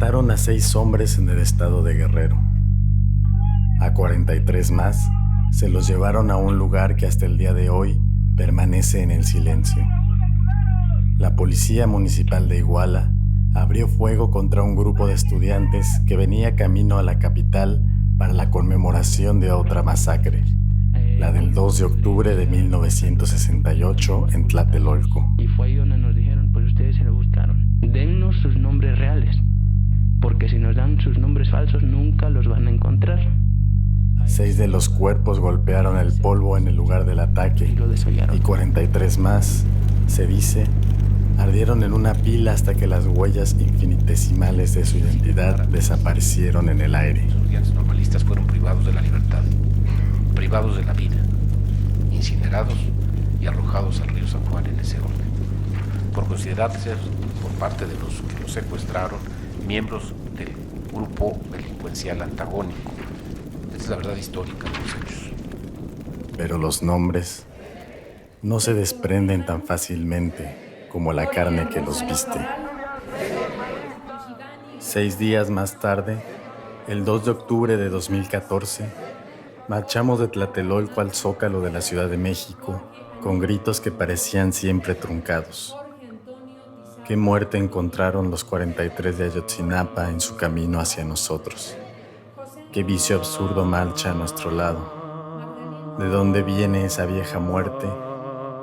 Mataron a 6 hombres en el estado de Guerrero. A 43 más se los llevaron a un lugar que hasta el día de hoy permanece en el silencio. La Policía Municipal de Iguala abrió fuego contra un grupo de estudiantes que venía camino a la capital para la conmemoración de otra masacre, la del 2 de octubre de 1968 en Tlatelolco. Y fue ahí donde nos dijeron, pues ustedes se lo buscaron. Dennos sus nombres reales, porque si nos dan sus nombres falsos nunca los van a encontrar. 6 de los cuerpos golpearon el polvo en el lugar del ataque y 43 más, se dice, ardieron en una pila hasta que las huellas infinitesimales de su identidad desaparecieron en el aire. Los estudiantes normalistas fueron privados de la libertad, privados de la vida, incinerados y arrojados al río San Juan en ese orden, por considerarse por parte de los que los secuestraron miembros del grupo delincuencial antagónico. Esa es la verdad histórica de los hechos. Pero los nombres no se desprenden tan fácilmente como la carne que los viste. 6 días más tarde, el 2 de octubre de 2014, marchamos de Tlatelolco al Zócalo de la Ciudad de México con gritos que parecían siempre truncados. ¿Qué muerte encontraron los 43 de Ayotzinapa en su camino hacia nosotros? ¿Qué vicio absurdo marcha a nuestro lado? ¿De dónde viene esa vieja muerte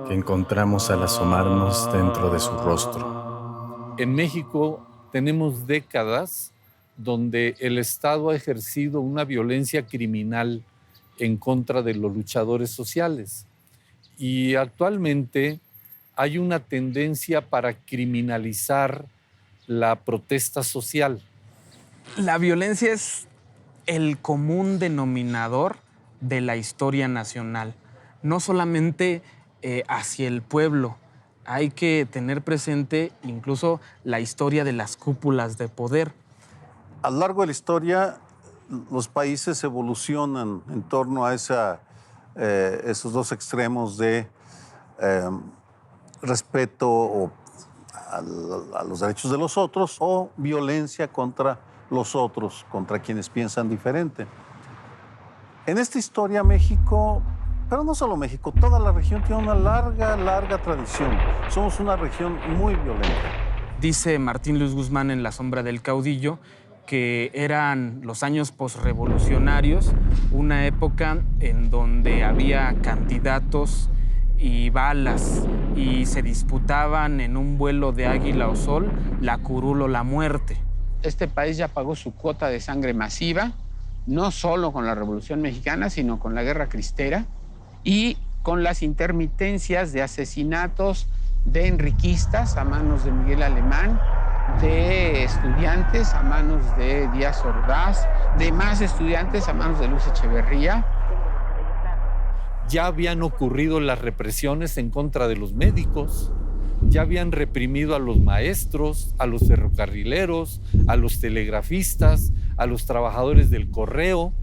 que encontramos al asomarnos dentro de su rostro? En México tenemos décadas donde el Estado ha ejercido una violencia criminal en contra de los luchadores sociales. Y actualmente hay una tendencia para criminalizar la protesta social. La violencia es el común denominador de la historia nacional, no solamente hacia el pueblo. Hay que tener presente incluso la historia de las cúpulas de poder. A lo largo de la historia, los países evolucionan en torno a esos dos extremos de respeto a los derechos de los otros o violencia contra los otros, contra quienes piensan diferente. En esta historia México, pero no solo México, toda la región tiene una larga tradición. Somos una región muy violenta. Dice Martín Luis Guzmán en La sombra del caudillo que eran los años posrevolucionarios, una época en donde había candidatos y balas y se disputaban en un vuelo de águila o sol la curul o la muerte. Este país ya pagó su cuota de sangre masiva, no solo con la Revolución Mexicana, sino con la Guerra Cristera y con las intermitencias de asesinatos de enriquistas a manos de Miguel Alemán, de estudiantes a manos de Díaz Ordaz, de más estudiantes a manos de Luz Echeverría. Ya habían ocurrido las represiones en contra de los médicos, ya habían reprimido a los maestros, a los ferrocarrileros, a los telegrafistas, a los trabajadores del correo,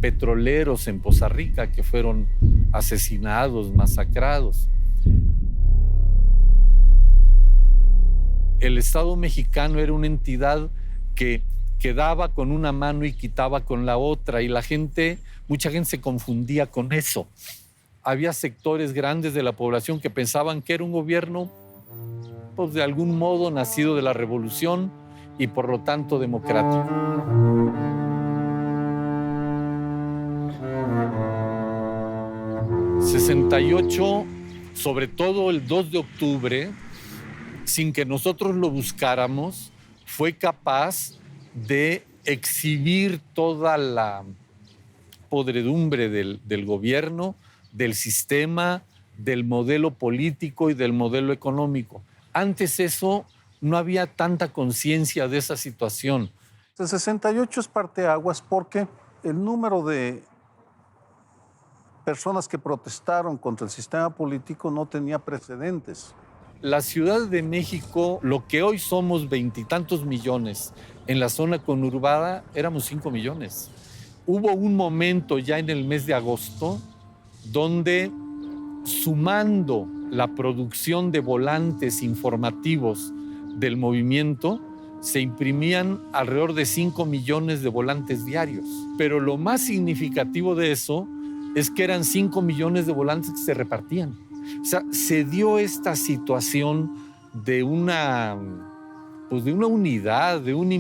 petroleros en Poza Rica que fueron asesinados, masacrados. El Estado mexicano era una entidad que daba con una mano y quitaba con la otra, y mucha gente se confundía con eso. Había sectores grandes de la población que pensaban que era un gobierno, pues de algún modo nacido de la revolución y por lo tanto democrático. '68, sobre todo el 2 de octubre, sin que nosotros lo buscáramos, fue capaz de exhibir toda la podredumbre del gobierno, del sistema, del modelo político y del modelo económico. Antes eso no había tanta conciencia de esa situación. El 68 es parteaguas porque el número de personas que protestaron contra el sistema político no tenía precedentes. La Ciudad de México, lo que hoy somos 20 y tantos millones, en la zona conurbada éramos 5 millones. Hubo un momento ya en el mes de agosto donde, sumando la producción de volantes informativos del movimiento, se imprimían alrededor de 5 millones de volantes diarios. Pero lo más significativo de eso es que eran 5 millones de volantes que se repartían. O sea, se dio esta situación de una unidad, de un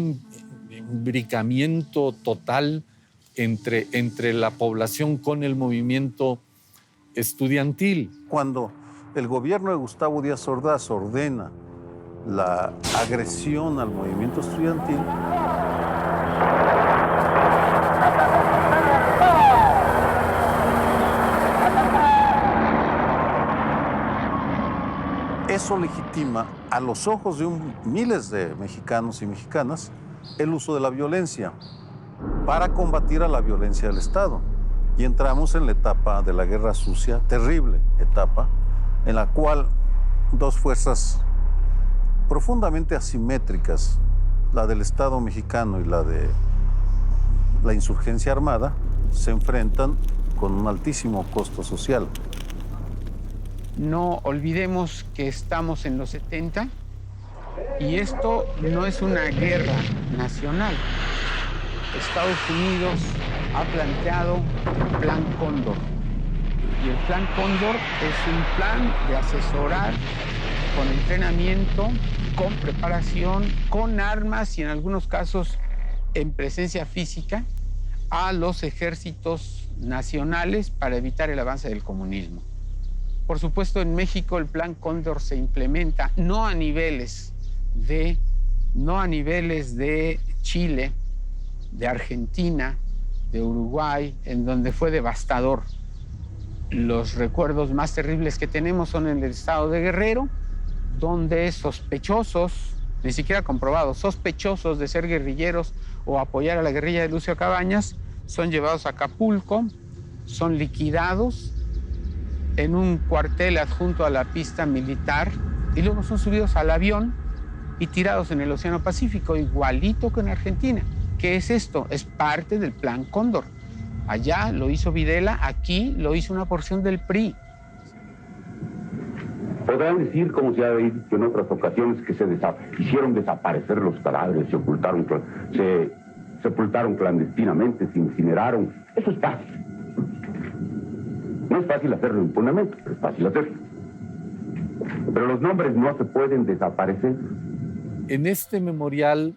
imbricamiento total entre la población con el movimiento estudiantil. Cuando el gobierno de Gustavo Díaz Ordaz ordena la agresión al movimiento estudiantil, eso legitima a los ojos de miles de mexicanos y mexicanas el uso de la violencia para combatir a la violencia del Estado. Y entramos en la etapa de la guerra sucia, terrible etapa, en la cual dos fuerzas profundamente asimétricas, la del Estado mexicano y la de la insurgencia armada, se enfrentan con un altísimo costo social. No olvidemos que estamos en los 70 y esto no es una guerra nacional. Estados Unidos ha planteado el Plan Cóndor. Y el Plan Cóndor es un plan de asesorar con entrenamiento, con preparación, con armas y en algunos casos en presencia física a los ejércitos nacionales para evitar el avance del comunismo. Por supuesto, en México el Plan Cóndor se implementa no a niveles de Chile, de Argentina, de Uruguay, en donde fue devastador. Los recuerdos más terribles que tenemos son en el estado de Guerrero, donde sospechosos, ni siquiera comprobados, sospechosos de ser guerrilleros o apoyar a la guerrilla de Lucio Cabañas, son llevados a Acapulco, son liquidados en un cuartel adjunto a la pista militar y luego son subidos al avión y tirados en el Océano Pacífico, igualito que en Argentina. ¿Qué es esto? Es parte del Plan Cóndor. Allá lo hizo Videla, aquí lo hizo una porción del PRI. Podrán decir, como se ha dicho en otras ocasiones, que hicieron desaparecer los cadáveres, se sepultaron clandestinamente, se incineraron. Eso es fácil. No es fácil hacerlo impunemente, pero es fácil hacerlo. Pero los nombres no se pueden desaparecer. En este memorial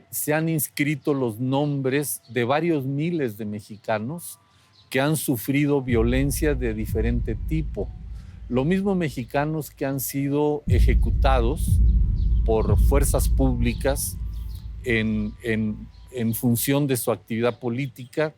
se han inscrito los nombres de varios miles de mexicanos que han sufrido violencia de diferente tipo. Lo mismo mexicanos que han sido ejecutados por fuerzas públicas en función de su actividad política,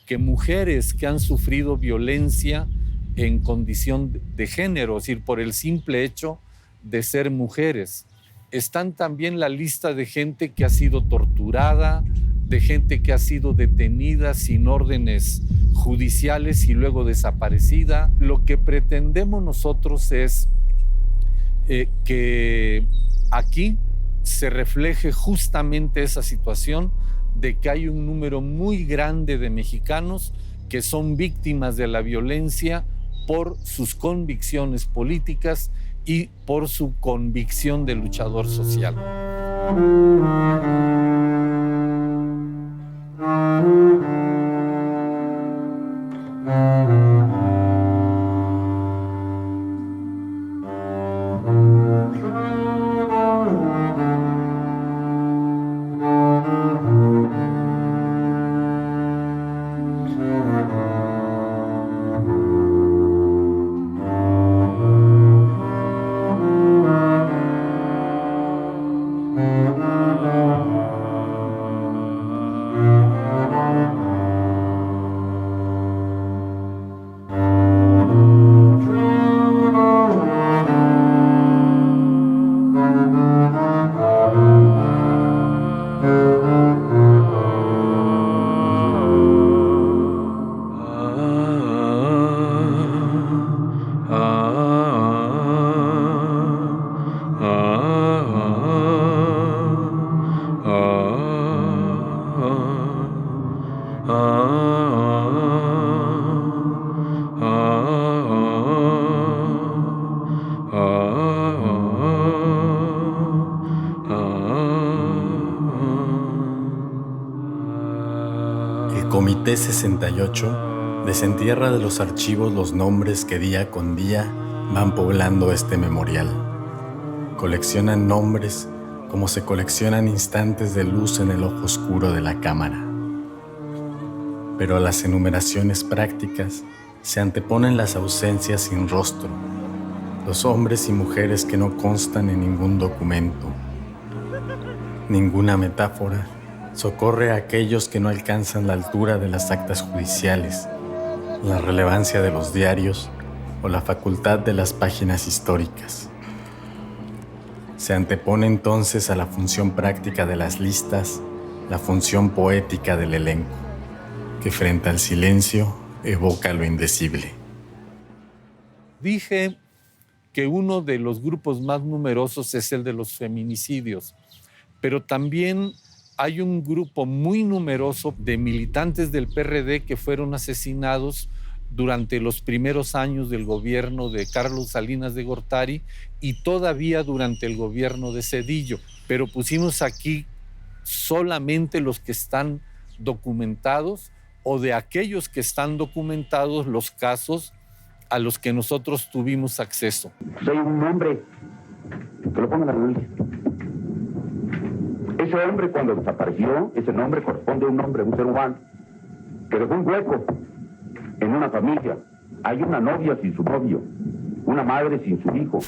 que mujeres que han sufrido violencia en condición de género, es decir, por el simple hecho de ser mujeres. Están también la lista de gente que ha sido torturada, de gente que ha sido detenida sin órdenes judiciales y luego desaparecida. Lo que pretendemos nosotros es que aquí se refleje justamente esa situación de que hay un número muy grande de mexicanos que son víctimas de la violencia por sus convicciones políticas y por su convicción de luchador social. El Comité 68 desentierra de los archivos los nombres que día con día van poblando este memorial. Coleccionan nombres como se coleccionan instantes de luz en el ojo oscuro de la cámara. Pero a las enumeraciones prácticas se anteponen las ausencias sin rostro, los hombres y mujeres que no constan en ningún documento. Ninguna metáfora socorre a aquellos que no alcanzan la altura de las actas judiciales, la relevancia de los diarios o la facultad de las páginas históricas. Se antepone entonces a la función práctica de las listas, la función poética del elenco, que frente al silencio evoca lo indecible. Dije que uno de los grupos más numerosos es el de los feminicidios, pero también hay un grupo muy numeroso de militantes del PRD que fueron asesinados durante los primeros años del gobierno de Carlos Salinas de Gortari y todavía durante el gobierno de Zedillo. Pero pusimos aquí solamente los que están documentados o de aquellos que están documentados los casos a los que nosotros tuvimos acceso. Soy un hombre, que lo ponga en la Biblia. Ese hombre cuando desapareció, ese nombre corresponde a un hombre, un ser humano, que dejó un hueco en una familia. Hay una novia sin su novio, una madre sin su hijo.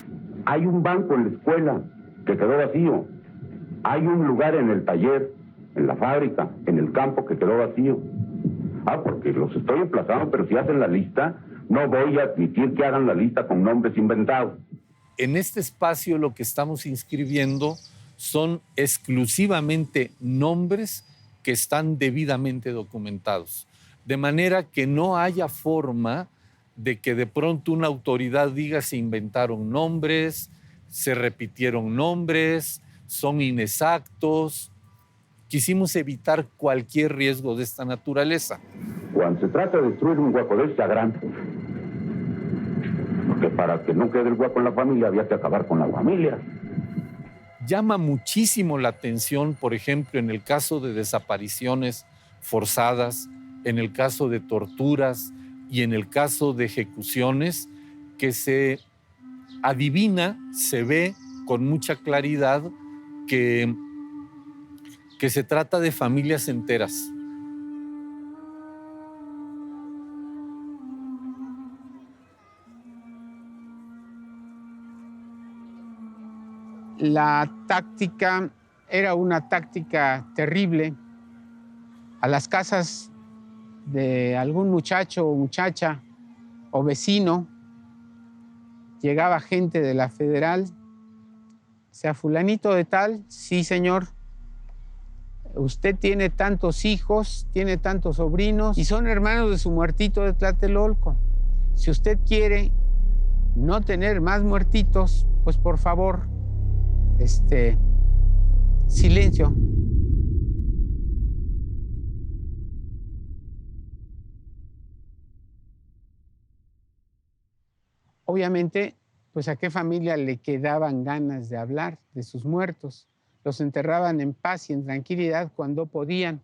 Hay un banco en la escuela que quedó vacío. Hay un lugar en el taller, en la fábrica, en el campo que quedó vacío. Porque los estoy emplazando, pero si hacen la lista, no voy a admitir que hagan la lista con nombres inventados. En este espacio lo que estamos inscribiendo son exclusivamente nombres que están debidamente documentados. De manera que no haya forma de que de pronto una autoridad diga se inventaron nombres, se repitieron nombres, son inexactos. Quisimos evitar cualquier riesgo de esta naturaleza. Cuando se trata de destruir un hueco de esta grande, porque para que no quede el hueco en la familia había que acabar con la familia. Llama muchísimo la atención, por ejemplo, en el caso de desapariciones forzadas, en el caso de torturas y en el caso de ejecuciones, que se adivina, se ve con mucha claridad que se trata de familias enteras. La táctica era una táctica terrible. A las casas de algún muchacho o muchacha o vecino llegaba gente de la federal, sea fulanito de tal, sí señor, usted tiene tantos hijos, tiene tantos sobrinos y son hermanos de su muertito de Tlatelolco. Si usted quiere no tener más muertitos, pues por favor, silencio. Obviamente, pues a qué familia le quedaban ganas de hablar de sus muertos. Los enterraban en paz y en tranquilidad cuando podían,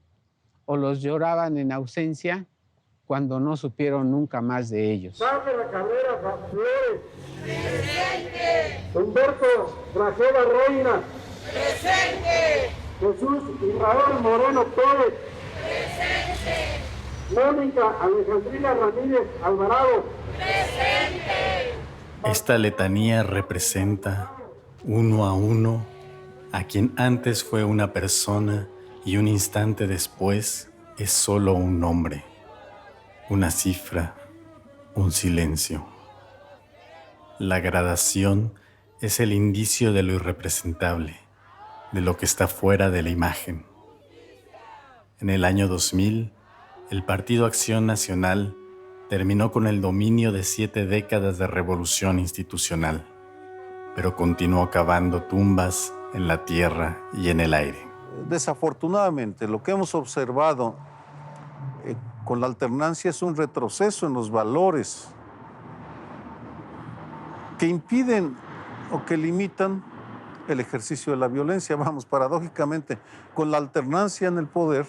o los lloraban en ausencia cuando no supieron nunca más de ellos. Bárbara Cabrera Flores. Presente. Humberto Grajeda Reina. Presente. Jesús Israel Moreno Pérez. Presente. Mónica Alejandrina Ramírez Alvarado. Presente. Esta letanía representa, uno a uno, a quien antes fue una persona y un instante después es solo un nombre, una cifra, un silencio. La gradación es el indicio de lo irrepresentable, de lo que está fuera de la imagen. En el año 2000, el Partido Acción Nacional terminó con el dominio de 7 décadas de revolución institucional, pero continuó cavando tumbas en la tierra y en el aire. Desafortunadamente, lo que hemos observado con la alternancia es un retroceso en los valores que impiden o que limitan el ejercicio de la violencia. Vamos, paradójicamente, con la alternancia en el poder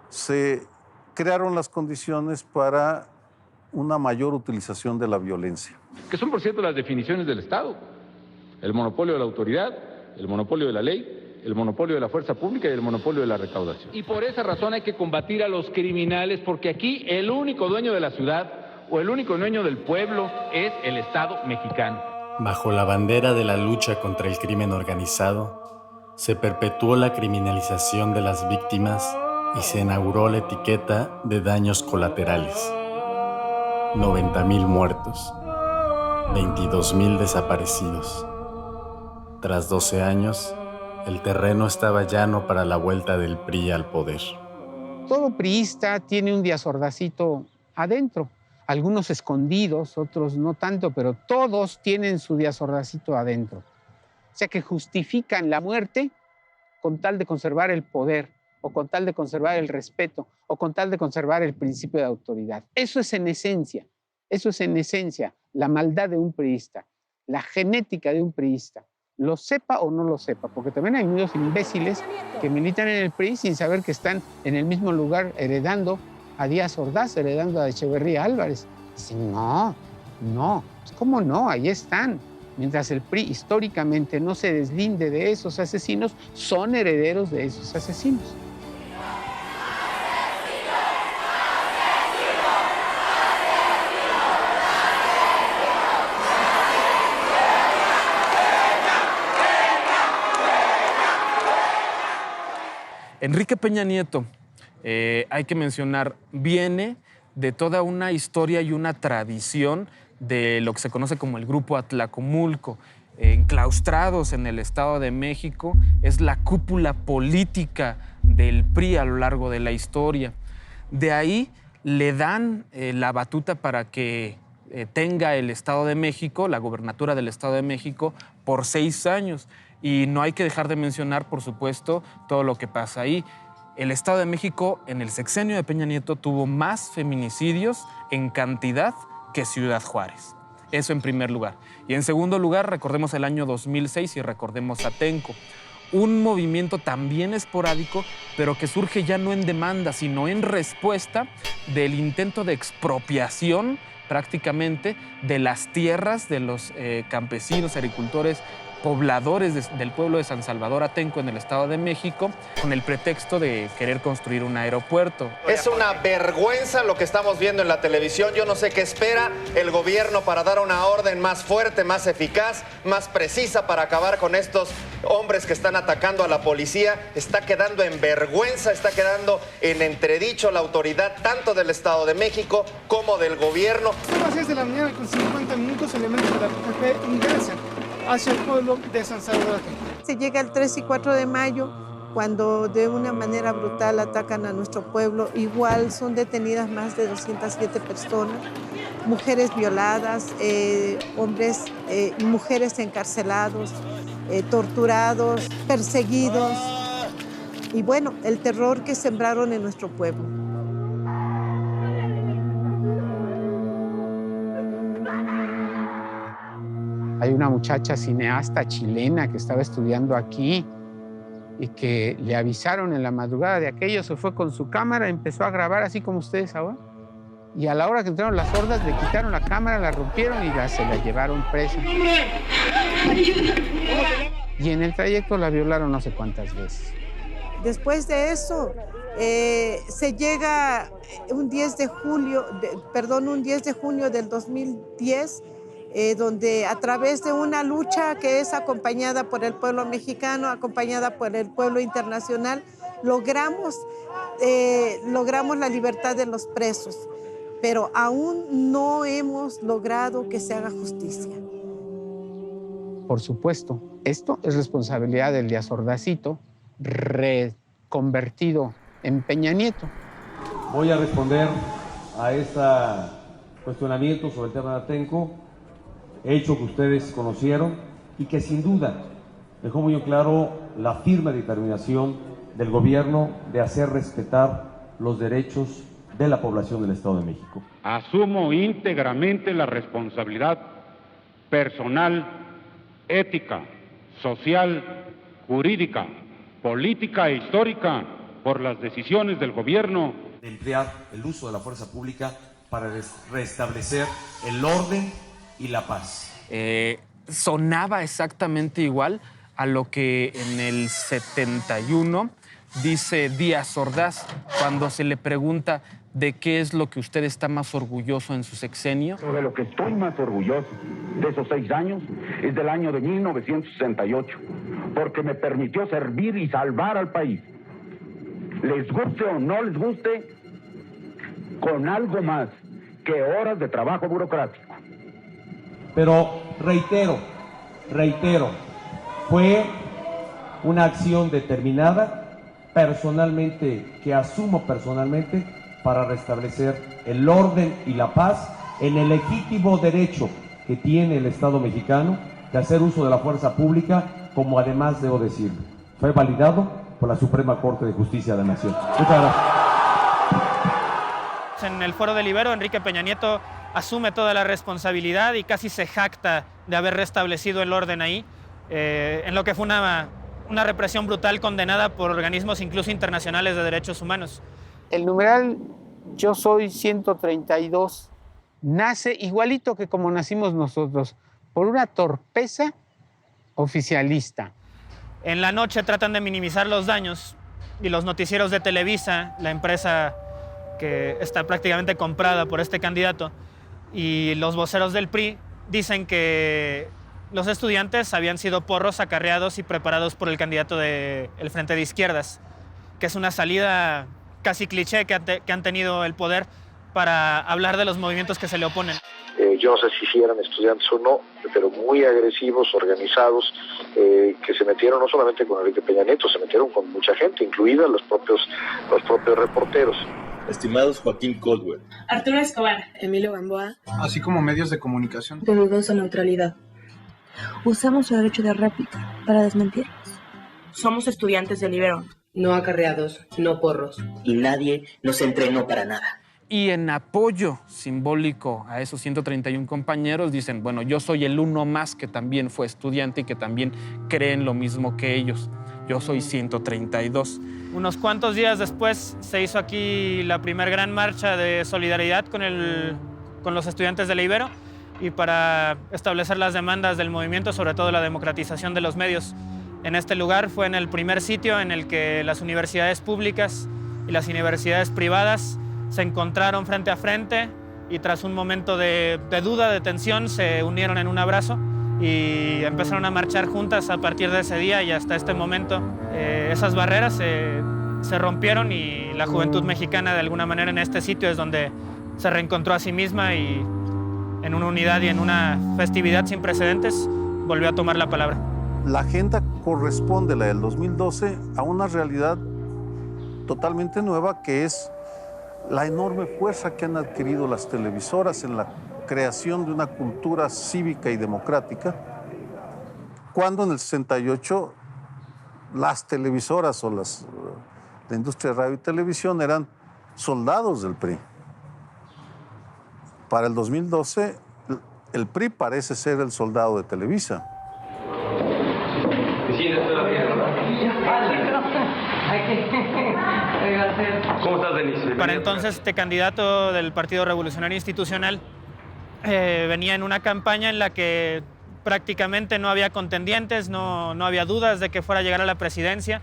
se crearon las condiciones para una mayor utilización de la violencia. Que son, por cierto, las definiciones del Estado. El monopolio de la autoridad, el monopolio de la ley, el monopolio de la fuerza pública y el monopolio de la recaudación. Y por esa razón hay que combatir a los criminales, porque aquí el único dueño de la ciudad o el único dueño del pueblo es el Estado mexicano. Bajo la bandera de la lucha contra el crimen organizado, se perpetuó la criminalización de las víctimas y se inauguró la etiqueta de daños colaterales. 90,000 muertos, 22,000 desaparecidos. Tras 12 años, el terreno estaba llano para la vuelta del PRI al poder. Todo priista tiene un Díaz Ordazito adentro. Algunos escondidos, otros no tanto, pero todos tienen su Díaz Ordazito adentro. O sea que justifican la muerte con tal de conservar el poder, o con tal de conservar el respeto, o con tal de conservar el principio de autoridad. Eso es en esencia la maldad de un priista, la genética de un priista. Lo sepa o no lo sepa, porque también hay muchos imbéciles que militan en el PRI sin saber que están en el mismo lugar heredando a Díaz Ordaz, heredando a Echeverría Álvarez. Dicen, no, ¿cómo no? Ahí están. Mientras el PRI históricamente no se deslinde de esos asesinos, son herederos de esos asesinos. Enrique Peña Nieto, hay que mencionar, viene de toda una historia y una tradición de lo que se conoce como el Grupo Atlacomulco. Enclaustrados en el Estado de México, es la cúpula política del PRI a lo largo de la historia. De ahí le dan la batuta para que tenga el Estado de México, la gobernatura del Estado de México, por 6 años. Y no hay que dejar de mencionar, por supuesto, todo lo que pasa ahí. El Estado de México, en el sexenio de Peña Nieto, tuvo más feminicidios en cantidad que Ciudad Juárez. Eso en primer lugar. Y en segundo lugar, recordemos el año 2006 y recordemos Atenco. Un movimiento también esporádico, pero que surge ya no en demanda, sino en respuesta del intento de expropiación prácticamente de las tierras de los campesinos, agricultores, pobladores del pueblo de San Salvador Atenco en el Estado de México, con el pretexto de querer construir un aeropuerto. Es una vergüenza lo que estamos viendo en la televisión. Yo no sé qué espera el gobierno para dar una orden más fuerte, más eficaz, más precisa para acabar con estos hombres que están atacando a la policía. Está quedando en vergüenza, está quedando en entredicho la autoridad tanto del Estado de México como del gobierno. Son las 6 de la mañana con 50 minutos, elementos de la PFP ingresan hacia el pueblo de San Salvador. Se llega el 3 y 4 de mayo, cuando de una manera brutal atacan a nuestro pueblo. Igual son detenidas más de 207 personas, mujeres violadas, hombres y mujeres encarcelados, torturados, perseguidos. Y bueno, el terror que sembraron en nuestro pueblo. Hay una muchacha cineasta chilena que estaba estudiando aquí y que le avisaron en la madrugada de aquello, se fue con su cámara, empezó a grabar así como ustedes ahora. Y a la hora que entraron las hordas, le quitaron la cámara, la rompieron y se la llevaron presa. Y en el trayecto la violaron no sé cuántas veces. Después de eso, se llega un 10 de junio del 2010, donde a través de una lucha que es acompañada por el pueblo mexicano, acompañada por el pueblo internacional, logramos la libertad de los presos, pero aún no hemos logrado que se haga justicia. Por supuesto, esto es responsabilidad del Díaz Ordazito, reconvertido en Peña Nieto. Voy a responder a este cuestionamiento sobre el tema de Atenco, hecho que ustedes conocieron y que sin duda dejó muy claro la firme determinación del gobierno de hacer respetar los derechos de la población del Estado de México. Asumo íntegramente la responsabilidad personal, ética, social, jurídica, política e histórica por las decisiones del gobierno De emplear el uso de la fuerza pública para restablecer el orden y la paz. Sonaba exactamente igual a lo que en el 71 dice Díaz Ordaz cuando se le pregunta de qué es lo que usted está más orgulloso en su sexenio. De lo que estoy más orgulloso de esos 6 años es del año de 1968, porque me permitió servir y salvar al país. Les guste o no les guste, con algo más que horas de trabajo burocrático. Pero reitero, fue una acción determinada, que asumo personalmente, para restablecer el orden y la paz en el legítimo derecho que tiene el Estado mexicano de hacer uso de la fuerza pública, como además, debo decirlo, fue validado por la Suprema Corte de Justicia de la Nación. Muchas gracias. En el foro del Ibero, Enrique Peña Nieto asume toda la responsabilidad y casi se jacta de haber restablecido el orden ahí, en lo que fue una represión brutal condenada por organismos incluso internacionales de derechos humanos. El numeral Yo Soy 132 nace igualito que como nacimos nosotros, por una torpeza oficialista. En la noche tratan de minimizar los daños y los noticieros de Televisa, la empresa que está prácticamente comprada por este candidato, y los voceros del PRI dicen que los estudiantes habían sido porros acarreados y preparados por el candidato del Frente de Izquierdas, que es una salida casi cliché que han tenido el poder para hablar de los movimientos que se le oponen. Yo no sé si eran estudiantes o no, pero muy agresivos, organizados, que se metieron no solamente con Enrique Peña Nieto, se metieron con mucha gente, incluida los propios reporteros. Estimados Joaquín Caldwell, Arturo Escobar, Emilio Gamboa, así como medios de comunicación de dudosa neutralidad. Usamos el derecho de réplica para desmentirlos. Somos estudiantes del Ibero. No acarreados, no porros. Y nadie nos entrenó para nada. Y en apoyo simbólico a esos 131 compañeros dicen, bueno, yo soy el uno más que también fue estudiante y que también cree en lo mismo que ellos. Yo soy 132. Unos cuantos días después se hizo aquí la primera gran marcha de solidaridad con los estudiantes del Ibero y para establecer las demandas del movimiento, sobre todo la democratización de los medios. En este lugar fue en el primer sitio en el que las universidades públicas y las universidades privadas se encontraron frente a frente y tras un momento de duda, de tensión, se unieron en un abrazo y empezaron a marchar juntas a partir de ese día y hasta este momento. Esas barreras se rompieron y la juventud mexicana de alguna manera en este sitio es donde se reencontró a sí misma y en una unidad y en una festividad sin precedentes volvió a tomar la palabra. La agenda corresponde, la del 2012, a una realidad totalmente nueva que es la enorme fuerza que han adquirido las televisoras en la creación de una cultura cívica y democrática, cuando en el 68 las televisoras o la industria de radio y televisión eran soldados del PRI. Para el 2012, el PRI parece ser el soldado de Televisa. ¿Cómo estás, Denise? Para entonces, este candidato del Partido Revolucionario Institucional venía en una campaña en la que prácticamente no había contendientes, no había dudas de que fuera a llegar a la presidencia.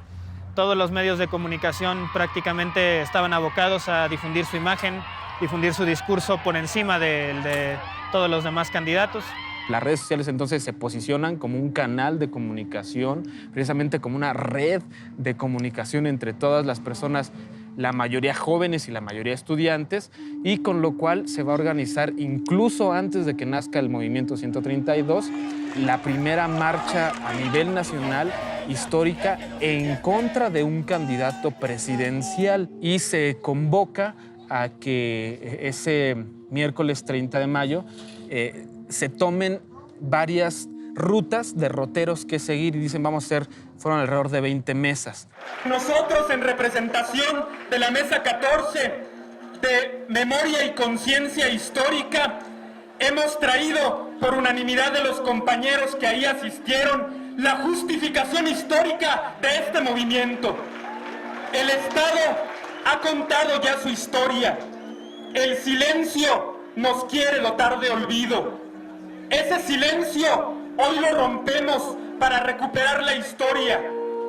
Todos los medios de comunicación prácticamente estaban abocados a difundir su imagen, difundir su discurso por encima de todos los demás candidatos. Las redes sociales entonces se posicionan como un canal de comunicación, precisamente como una red de comunicación entre todas las personas, la mayoría jóvenes y la mayoría estudiantes, y con lo cual se va a organizar, incluso antes de que nazca el Movimiento 132, la primera marcha a nivel nacional histórica en contra de un candidato presidencial. Y se convoca a que ese miércoles 30 de mayo se tomen varias rutas, derroteros que seguir, y dicen, fueron alrededor de 20 mesas. Nosotros, en representación de la mesa 14 de Memoria y Conciencia Histórica, hemos traído por unanimidad de los compañeros que ahí asistieron la justificación histórica de este movimiento. El Estado ha contado ya su historia. El silencio nos quiere dotar de olvido. Ese silencio hoy lo rompemos para recuperar la historia,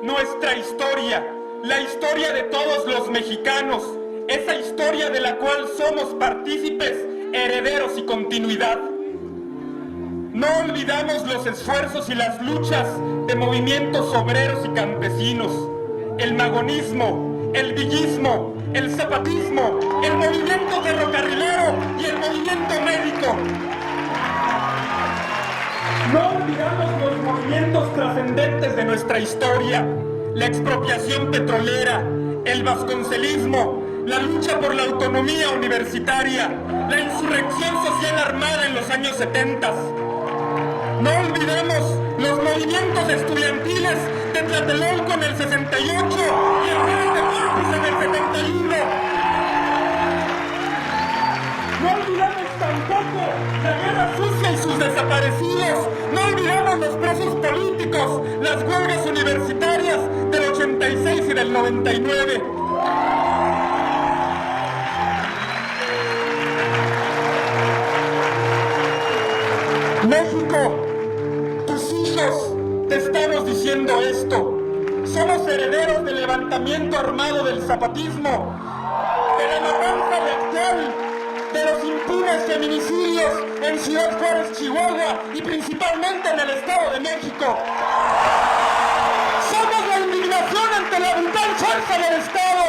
nuestra historia, la historia de todos los mexicanos, esa historia de la cual somos partícipes, herederos y continuidad. No olvidamos los esfuerzos y las luchas de movimientos obreros y campesinos, el magonismo, el villismo, el zapatismo, el movimiento ferrocarrilero y el movimiento médico. No olvidamos los movimientos trascendentes de nuestra historia, la expropiación petrolera, el vasconcelismo, la lucha por la autonomía universitaria, la insurrección social armada en los años 70. No olvidemos los movimientos estudiantiles de Tlatelolco en el 68 y el Juárez de Corpus en el 71. No olvidemos tampoco la guerra sucia y sus desaparecidos. No olvidemos los presos políticos, las huelgas universitarias del 86 y del 99. México, tus hijos te estamos diciendo esto. Somos herederos del levantamiento armado del zapatismo, de la matanza de Actual, de los impunes feminicidios en Ciudad Juárez, Chihuahua y principalmente en el Estado de México. Somos la indignación ante la brutal fuerza del Estado.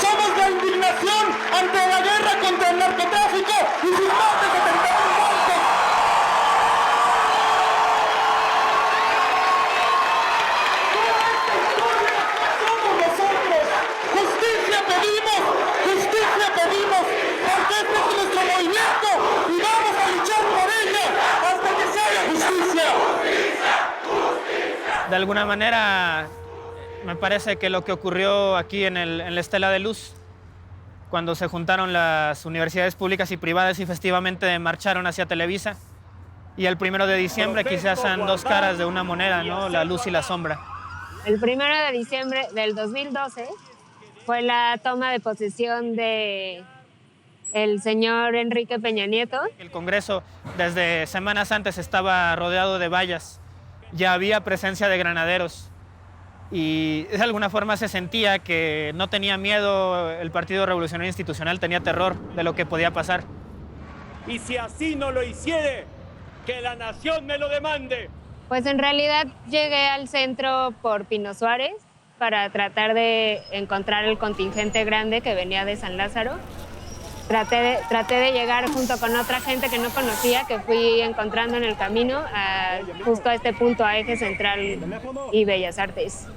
Somos la indignación ante la guerra contra el narcotráfico y sus más de 70,000 muertos. Somos nosotros. Justicia pedimos, porque este es nuestro movimiento y vamos a luchar por ella hasta que se haga justicia. De alguna manera, me parece que lo que ocurrió aquí en la Estela de Luz, cuando se juntaron las universidades públicas y privadas y festivamente marcharon hacia Televisa, y el 1 de diciembre quizás sean dos caras de una moneda, ¿no? La luz y la sombra. El 1 de diciembre del 2012 fue la toma de posesión de el señor Enrique Peña Nieto. El Congreso desde semanas antes estaba rodeado de vallas, ya había presencia de granaderos y de alguna forma se sentía que no tenía miedo el Partido Revolucionario Institucional, tenía terror de lo que podía pasar. Y si así no lo hiciere, que la nación me lo demande. Pues en realidad llegué al centro por Pino Suárez para tratar de encontrar el contingente grande que venía de San Lázaro. Traté de llegar junto con otra gente que no conocía, que fui encontrando en el camino, justo a este punto, a Eje Central y Bellas Artes.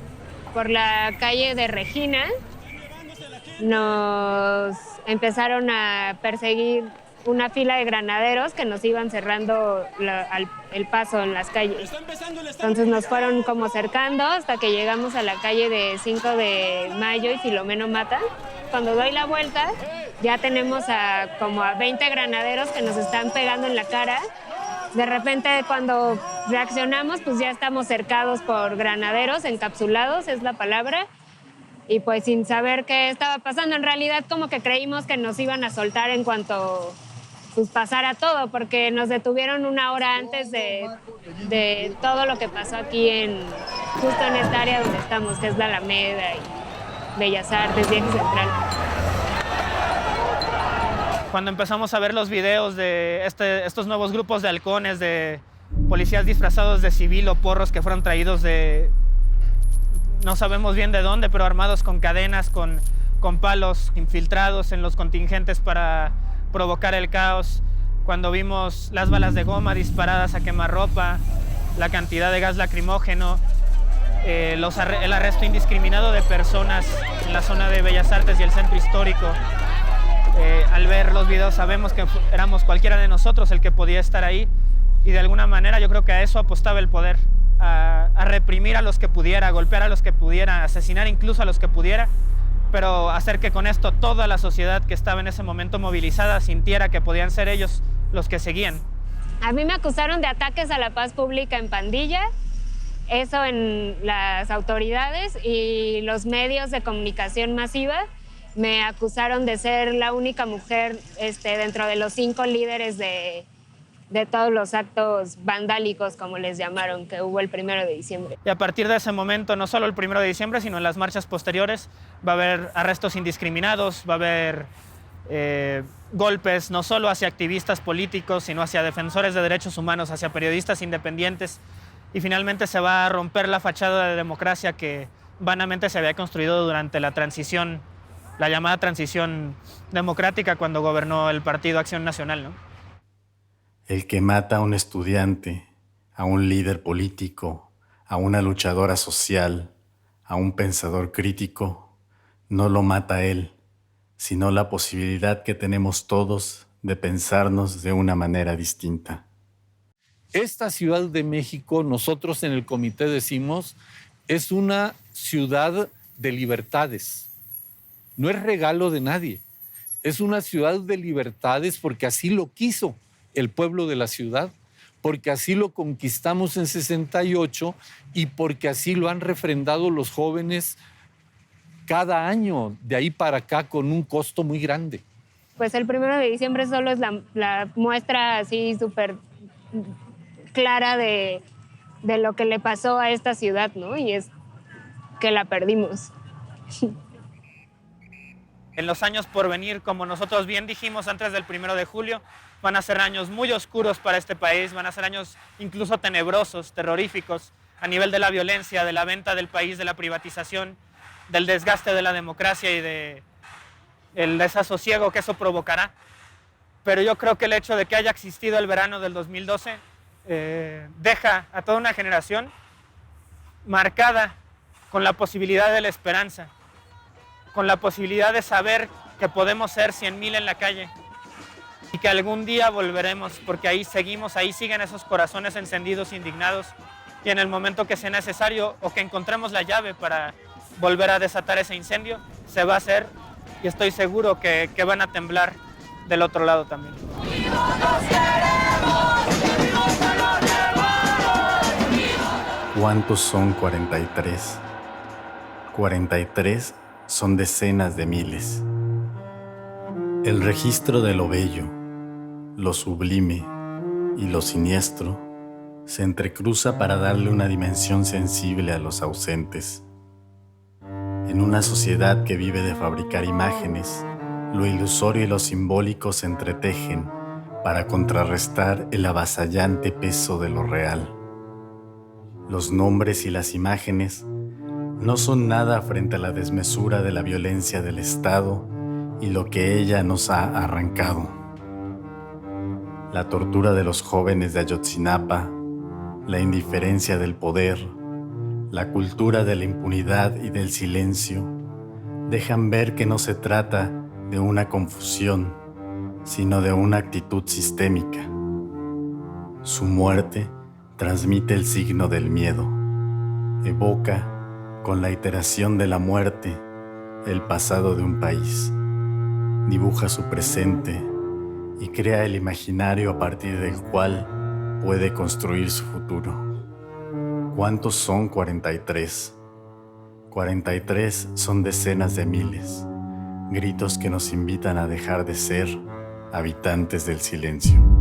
Por la calle de Regina nos empezaron a perseguir una fila de granaderos que nos iban cerrando el paso en las calles. Entonces nos fueron como cercando hasta que llegamos a la calle de 5 de Mayo y Filomeno Mata. Cuando doy la vuelta, ya tenemos como a 20 granaderos que nos están pegando en la cara. De repente, cuando reaccionamos, pues ya estamos cercados por granaderos, encapsulados, es la palabra. Y pues sin saber qué estaba pasando, en realidad como que creímos que nos iban a soltar en cuanto pues pasara todo, porque nos detuvieron una hora antes de todo lo que pasó aquí justo en esta área donde estamos, que es la Alameda y Bellas Artes, Eje Central. Cuando empezamos a ver los videos de estos nuevos grupos de halcones, de policías disfrazados de civil o porros que fueron traídos de no sabemos bien de dónde, pero armados con cadenas, con palos, infiltrados en los contingentes para provocar el caos. Cuando vimos las balas de goma disparadas a quemarropa, la cantidad de gas lacrimógeno, el arresto indiscriminado de personas en la zona de Bellas Artes y el centro histórico. Al ver los videos sabemos que éramos cualquiera de nosotros el que podía estar ahí, y de alguna manera yo creo que a eso apostaba el poder, a reprimir a los que pudiera, a golpear a los que pudiera, asesinar incluso a los que pudiera, pero hacer que con esto toda la sociedad que estaba en ese momento movilizada sintiera que podían ser ellos los que seguían. A mí me acusaron de ataques a la paz pública en pandilla eso en las autoridades y los medios de comunicación masiva me acusaron de ser la única mujer dentro de los 5 líderes de todos los actos vandálicos, como les llamaron, que hubo el 1 de diciembre. Y a partir de ese momento, no solo el 1 de diciembre, sino en las marchas posteriores, va a haber arrestos indiscriminados, va a haber golpes no solo hacia activistas políticos, sino hacia defensores de derechos humanos, hacia periodistas independientes, y finalmente se va a romper la fachada de democracia que vanamente se había construido durante la transición, la llamada transición democrática, cuando gobernó el Partido Acción Nacional, ¿no? El que mata a un estudiante, a un líder político, a una luchadora social, a un pensador crítico, no lo mata a él, sino la posibilidad que tenemos todos de pensarnos de una manera distinta. Esta Ciudad de México, nosotros en el comité decimos, es una ciudad de libertades. No es regalo de nadie. Es una ciudad de libertades porque así lo quiso el pueblo de la ciudad, porque así lo conquistamos en 68 y porque así lo han refrendado los jóvenes cada año, de ahí para acá, con un costo muy grande. Pues el 1 de diciembre solo es la muestra así súper clara de lo que le pasó a esta ciudad, ¿no? Y es que la perdimos. En los años por venir, como nosotros bien dijimos antes del 1 de julio, van a ser años muy oscuros para este país, van a ser años incluso tenebrosos, terroríficos, a nivel de la violencia, de la venta del país, de la privatización, del desgaste de la democracia y del desasosiego que eso provocará. Pero yo creo que el hecho de que haya existido el verano del 2012 deja a toda una generación marcada con la posibilidad de la esperanza, con la posibilidad de saber que podemos ser 100,000 en la calle y que algún día volveremos, porque ahí seguimos, ahí siguen esos corazones encendidos, indignados, y en el momento que sea necesario o que encontremos la llave para volver a desatar ese incendio, se va a hacer, y estoy seguro que van a temblar del otro lado también. ¿Cuántos son 43? 43 son decenas de miles. El registro de lo bello, lo sublime y lo siniestro se entrecruza para darle una dimensión sensible a los ausentes. En una sociedad que vive de fabricar imágenes, lo ilusorio y lo simbólico se entretejen para contrarrestar el avasallante peso de lo real. Los nombres y las imágenes no son nada frente a la desmesura de la violencia del Estado y lo que ella nos ha arrancado. La tortura de los jóvenes de Ayotzinapa, la indiferencia del poder, la cultura de la impunidad y del silencio dejan ver que no se trata de una confusión, sino de una actitud sistémica. Su muerte transmite el signo del miedo, evoca con la iteración de la muerte el pasado de un país, dibuja su presente y crea el imaginario a partir del cual puede construir su futuro. ¿Cuántos son 43? 43 son decenas de miles, gritos que nos invitan a dejar de ser habitantes del silencio.